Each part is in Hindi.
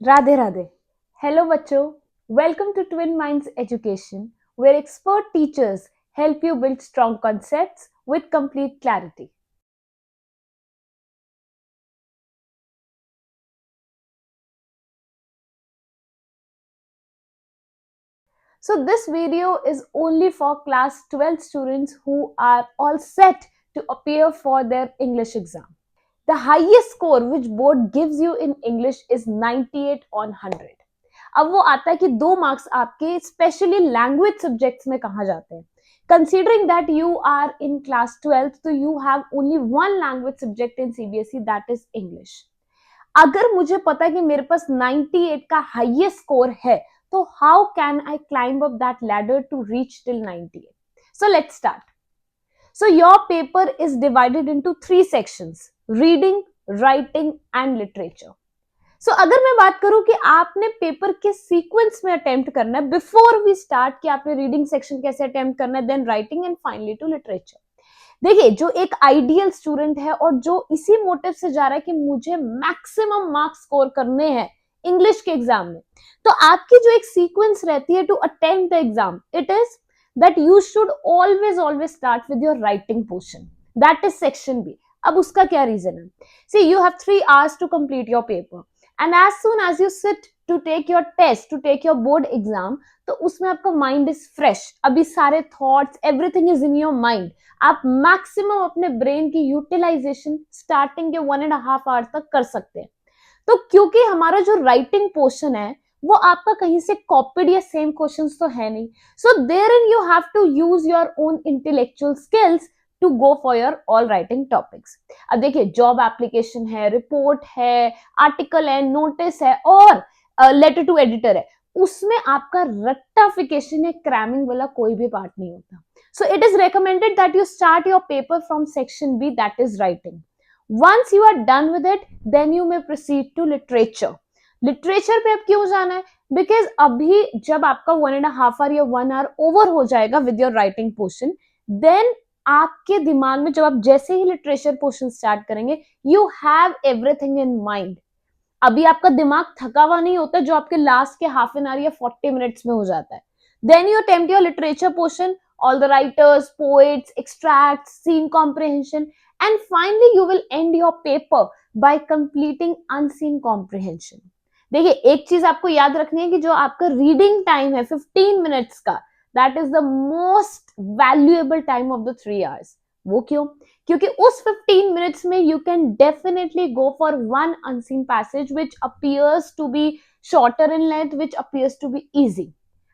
राधे राधे। हेलो बच्चों, welcome to Twin Minds Education, where expert teachers help you build strong concepts with complete clarity. So this video is only for class 12 students who are all set to appear for their English exam. The highest score which board gives you in English is 98 on 100. अब वो आता है कि 2 मार्क्स आपके स्पेशली लैंग्वेज सब्जेक्ट्स में कहाँ जाते हैं. Considering that you are in class 12th, so you have only one language subject in CBSE, that is English. अगर मुझे पता है कि मेरे पास 98 का हाईएस्ट स्कोर है, तो how can I climb up that ladder to reach till 98? So let's start. So your paper is divided into 3 sections: reading, writing and literature. So अगर मैं बात करूं कि आपने पेपर के सीक्वेंस में अटेम्प्ट करना है, बिफोर वी स्टार्ट कि आपने रीडिंग सेक्शन कैसे अटेम्प्ट करना है, then writing and finally to literature. देखिए, जो एक आइडियल स्टूडेंट है और जो इसी मोटिव से जा रहा है कि मुझे मैक्सिमम मार्क्स स्कोर करने हैं इंग्लिश के एग्जाम में, तो आपकी जो एक सीक्वेंस रहती है to attempt the exam, it is that you should always start with your writing portion, that is section B. अब उसका क्या रीजन है? See, you have 3 hours to complete your paper, and as soon as you sit to take your test, to take your board exam, तो उसमें आपका माइंड इज फ्रेश, अभी सारे thoughts, everything is in your mind. आप मैक्सिमम अपने ब्रेन की यूटिलाइजेशन स्टार्टिंग के 1.5 आवर तक कर सकते हैं. तो क्योंकि हमारा जो राइटिंग पोर्शन है वो आपका कहीं से कॉपीड या सेम क्वेश्चंस तो है नहीं, so therein you have to use your own intellectual skills to go for your all writing topics. अब देखिए, जॉब एप्लीकेशन है, रिपोर्ट है, आर्टिकल है, नोटिस है और लेटर टू एडिटर है, उसमें आपका रट्टाफिकेशन या क्रैमिंग वाला कोई भी पार्ट नहीं होता. So it is recommended that you start your paper from section B, that is writing. Once you are done with it, then you may proceed to literature. Literature पे अब क्यों जाना है? बिकॉज अभी जब आपका 1.5 आवर या 1 आवर ओवर हो जाएगा with your writing portion, then आपके दिमाग में जब आप जैसे ही लिटरेचर पोर्शन स्टार्ट करेंगे, you have everything in mind. अभी आपका दिमाग थका हुआ नहीं होता जो आपके लास्ट के हाफ एन आवर या 40 मिनट्स में हो जाता है. Then you attempt your literature portion, all the writers, poets, extracts, scene comprehension, and finally you will end your paper by completing unseen comprehension. देखिए, एक चीज आपको याद रखनी है कि जो आपका रीडिंग टाइम है 15 मिनट्स का, that is the most valuable time of the 3 hours. वो क्यों? क्योंकि उस 15 मिनट्स में you can definitely go for one unseen passage which appears to be shorter in length, which appears to be easy.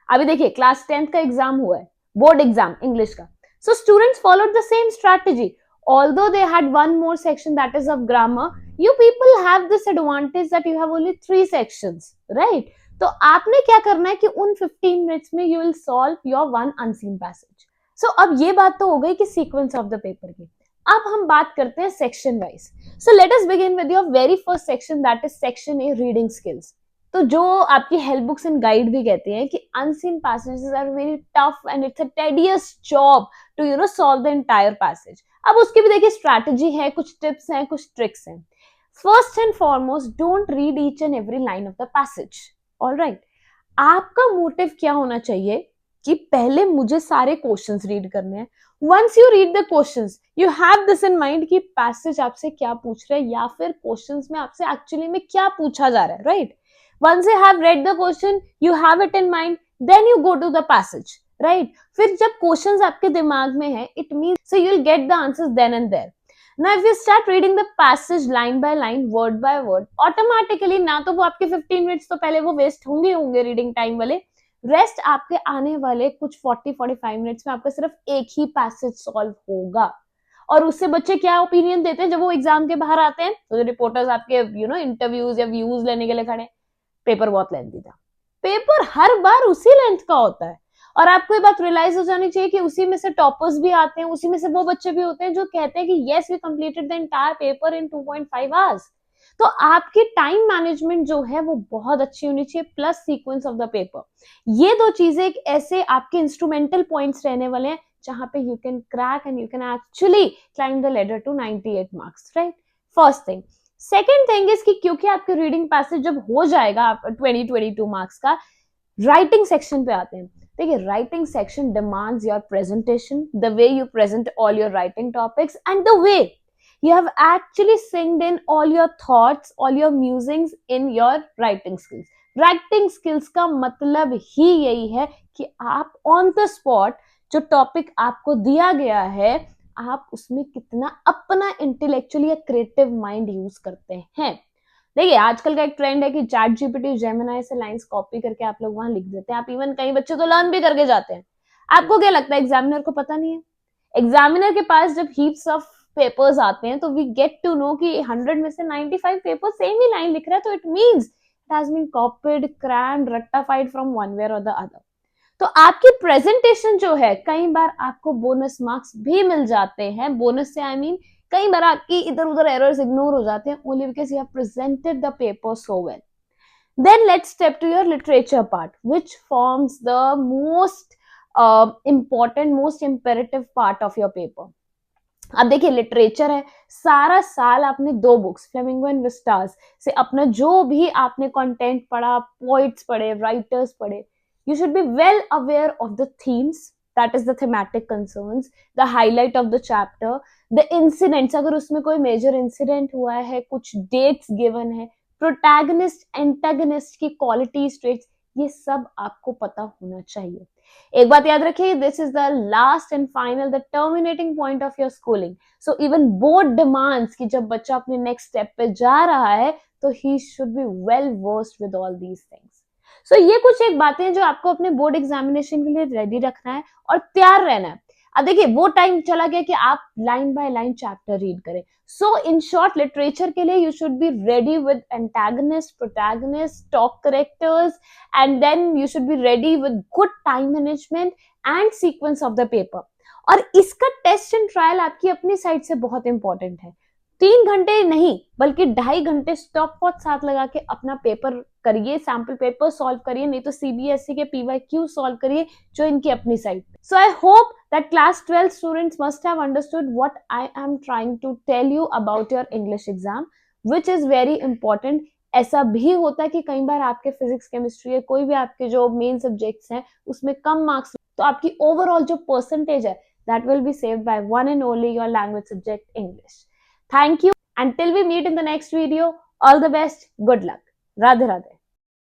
अभी देखिए, क्लास 10th का एग्जाम हुआ है, board exam English ka. So students followed the same strategy. Although they had one more section, that is of grammar, you people have this advantage that you have only 3 sections, right? तो आपने क्या करना है कि उन 15 मिनट्स में you will solve your one unseen passage. So अब ये बात तो हो गई कि sequence of the paper की. अब हम बात करते हैं section wise. So let us begin with your very first section, that is section A, reading skills. तो जो आपकी हेल्प बुक्स एंड गाइड भी कहते हैं कि unseen passages are very tough and it's a tedious job to solve the entire passage. अब उसकी भी देखिए स्ट्रैटेजी है, कुछ टिप्स हैं, कुछ ट्रिक्स हैं. First and foremost, don't read each and every line of the passage. Alright, आपका मोटिव क्या होना चाहिए कि पहले मुझे सारे क्वेश्चंस रीड करने हैं. Once you read the questions, you have this in mind कि पैसेज आपसे क्या पूछ रहा है या फिर क्वेश्चंस में आपसे एक्चुअली में क्या पूछा जा रहा है, right? Once you have read the question, you have it in mind, then you go to the passage, right? फिर जब questions आपके दिमाग में है, it means so you'll get the answers then and there. Now if you start reading the passage line by line, word by word, automatically ना तो वो आपके 15 minutes तो पहले वो waste होंगे reading time वाले, rest आपके आने वाले कुछ 40-45 minutes में आपका सिर्फ एक ही passage solve होगा. और उससे बच्चे क्या ओपिनियन देते हैं जब वो एग्जाम के बाहर आते हैं? तो रिपोर्टर्स आपके इंटरव्यूज या व्यूज लेने के लिए खड़े हैं, पेपर बहुत लेंथी था. पेपर हर बार उसी लेंथ का होता है. और आपको ये बात रियलाइज हो जानी चाहिए कि उसी में से टॉपर्स भी आते हैं, उसी में से वो बच्चे भी होते हैं जो कहते हैं कि yes we completed the entire paper in 2.5 hours. तो आपकी टाइम मैनेजमेंट जो है वो बहुत अच्छी होनी चाहिए, plus sequence of the paper. ये दो चीजें एक ऐसे आपके इंस्ट्रूमेंटल पॉइंट्स रहने वाले हैं जहां पे you can crack and you can actually climb the ladder to 98 marks, right? First thing. Second thing is कि क्योंकि आपके रीडिंग पैसेज जब हो जाएगा आप 20-22 मार्क्स का, राइटिंग सेक्शन पे आते हैं. देखिए, writing section demands your presentation, the way you present all your writing topics and the way you have actually synced in all your thoughts, all your musings in your writing skills. Writing skills का मतलब ही यही है कि आप on the spot जो टॉपिक आपको दिया गया है, आप उसमें कितना अपना इंटेलेक्चुअली या क्रिएटिव माइंड यूज करते हैं. देखिए, आजकल का एक ट्रेंड है कि चैट जीपीटी, जेमिनाई से लाइंस कॉपी करके आप लोग वहां लिख देते हैं. आप इवन कई बच्चे तो लर्न भी करके जाते हैं. आपको क्या लगता है एग्जामिनर को पता नहीं है? एग्जामिनर के पास जब हीप्स ऑफ पेपर्स आते हैं तो वी गेट टू नो कि 100 में से 95 पेपर सेम ही लाइन लिख रहा है, तो it means it has been copied, crammed, rectified from one way और द अदर. तो आपकी प्रेजेंटेशन जो है, कई बार आपको बोनस मार्क्स भी मिल जाते हैं. बोनस से आई मीन कई बार आपकी इधर उधर एरर्स इग्नोर हो जाते हैं only because you have presented the paper so well. Then let's step to your literature part, which forms the most important, most imperative part of your paper. अब देखिए, लिटरेचर है, सारा साल आपने 2 बुक्स, फ्लेमिंगो एंड विस्टास से अपना जो भी आपने कंटेंट पढ़ा, पोइट्स पढ़े, राइटर्स पढ़े, you should be well aware of the themes, that is the thematic concerns, the highlight of the chapter, the incidents, अगर उसमें कोई मेजर इंसिडेंट हुआ है, कुछ डेट्स गिवन है, प्रोटैगनिस्ट एंटागनिस्ट की क्वालिटीज, ट्रेट्स, ये सब आपको पता होना चाहिए. एक बात याद रखिए, this is the last and final, the terminating point of your schooling. So even board demands कि जब बच्चा अपने नेक्स्ट स्टेप पे जा रहा है तो he should be well versed with all these things. So ये कुछ एक बातें हैं जो आपको अपने बोर्ड एग्जामिनेशन के लिए रेडी रखना है और तैयार रहना है. अब देखिए, वो टाइम चला गया कि आप line by line chapter read करें. सो इन शॉर्ट, लिटरेचर के लिए you should be ready with antagonist, protagonist, top characters, and then you should be ready with good time management and sequence of the paper. और इसका टेस्ट एंड ट्रायल आपकी अपनी साइड से बहुत इंपॉर्टेंट है. 3 घंटे नहीं बल्कि 2.5 घंटे स्टॉप वॉच साथ लगा के अपना पेपर करिए, सैंपल पेपर सॉल्व करिए, नहीं तो सीबीएसई के पीवाईक्यू सॉल्व करिए जो इनकी अपनी side. So I hope that class 12 students must have understood what I am trying to tell you about your English exam, which is very important. ऐसा भी होता है कि कई बार आपके फिजिक्स, केमिस्ट्री या कोई भी आपके जो मेन सब्जेक्ट्स हैं उसमें कम मार्क्स, तो आपकी ओवरऑल जो परसेंटेज है that will be saved by one and only your language subject, English. Thank you. Until we meet in the next video, all the best. Good luck. Radhe Radhe.